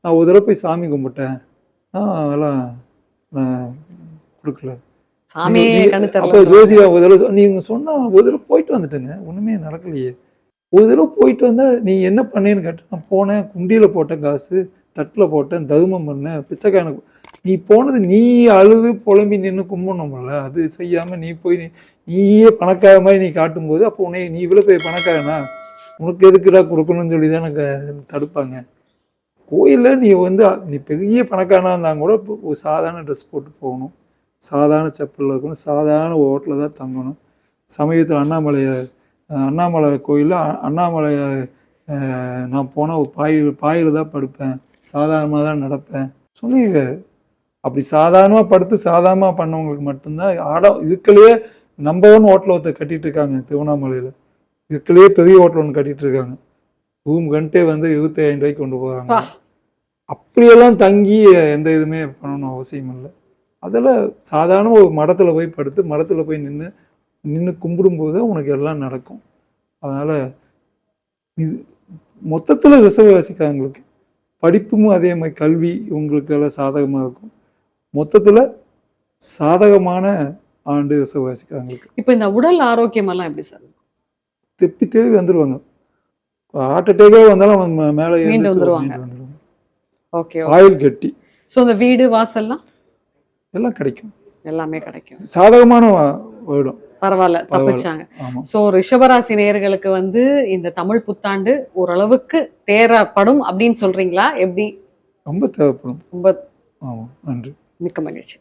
நான் ஒரு தடவை போய் சாமி கும்பிட்டேன், அதெல்லாம் நான் கொடுக்கல. அப்போ ஜோசியா ஒரு தடவை நீங்க சொன்னா ஒரு தடவை போயிட்டு வந்துட்டேங்க, ஒண்ணுமே நடக்கலையே. ஒரு தடவை போயிட்டு வந்தா நீ என்ன பண்ணேன்னு கேட்டேன். நான் போனேன், குண்டியில போட்டேன் காசு, தட்டில் போட்டேன், தருமம் பண்ணேன், பிச்சைக்காரனுக்கு. நீ போனது நீ அழுது புலம்பி நின்று கும்பிடணும்ல, அது செய்யாம நீ போய் நீயே பணக்கார மாதிரி நீ காட்டும்போது அப்போ உன்னை நீ இவ்வளோ போய் பணக்காரனா, உனக்கு எதுக்குடா கொடுக்கணும்னு சொல்லி தான் எனக்கு தடுப்பாங்க. கோயிலில் நீ பெரிய பணக்காரனா இருந்தால் கூட ஒரு சாதாரண ட்ரெஸ் போட்டு போகணும், சாதாரண செப்பலில் இருக்கணும், சாதாரண ஹோட்டலில் தான் தங்கணும். சமயத்தில் அண்ணாமலை கோயிலில் அண்ணாமலை நான் போனால் ஒரு பாயில் தான் படுப்பேன், சாதாரணமாக தான் நடப்பேன் சொல்லி அப்படி சாதாரணமாக படுத்து சாதாரணமாக பண்ணவங்களுக்கு மட்டும்தான் இதுக்குள்ளேயே நம்பர் 1 ஹோட்டல் ஒருத்தர் கட்டிட்டு இருக்காங்க திருவண்ணாமலையில். இதுக்குள்ளேயே பெரிய ஹோட்டல் ஒன்று கட்டிட்டு இருக்காங்க. ரூம் கண்டே 25,000 ரூபாய்க்கு கொண்டு போகிறாங்க. அப்படியெல்லாம் தங்கி எந்த இதுவுமே பண்ணணும் அவசியம் இல்லை. அதில் சாதாரண ஒரு மடத்தில் போய் படுத்து மடத்தில் போய் நின்று கும்பிடும்போது உனக்கு எல்லாம் நடக்கும். அதனால் இது மொத்தத்தில் ரிசர்வவாசிக்காரங்களுக்கு படிப்பும் அதே மாதிரி கல்வி உங்களுக்கு எல்லாம் சாதகமாக இருக்கும். மொத்தத்தில் சாதகமான ஆண்டு ரிசர்வவாசிக்காரங்களுக்கு. இப்போ இந்த உடல் ஆரோக்கியம் எல்லாம் எப்படி சார்? தேவி வந்துடுவாங்க. ஹார்ட் அட்டாக்கே வந்தாலும் அவங்க மேலே வந்துடுவாங்க. ஓகே, ஆயில் கட்டி. ஸோ இந்த வீடு வாசல்லாம் எல்லாம் கிடைக்கும், எல்லாமே கிடைக்கும், சாதகமான வருடம். பரவாயில்ல, தப்பிச்சாங்க. சோ ரிஷபராசி நேயர்களுக்கு இந்த தமிழ் புத்தாண்டு ஓரளவுக்கு தேவைப்படும் அப்படின்னு சொல்றீங்களா? எப்படி? ரொம்ப தேவைப்படும். ரொம்ப நன்றி, மிக்க மகிழ்ச்சி.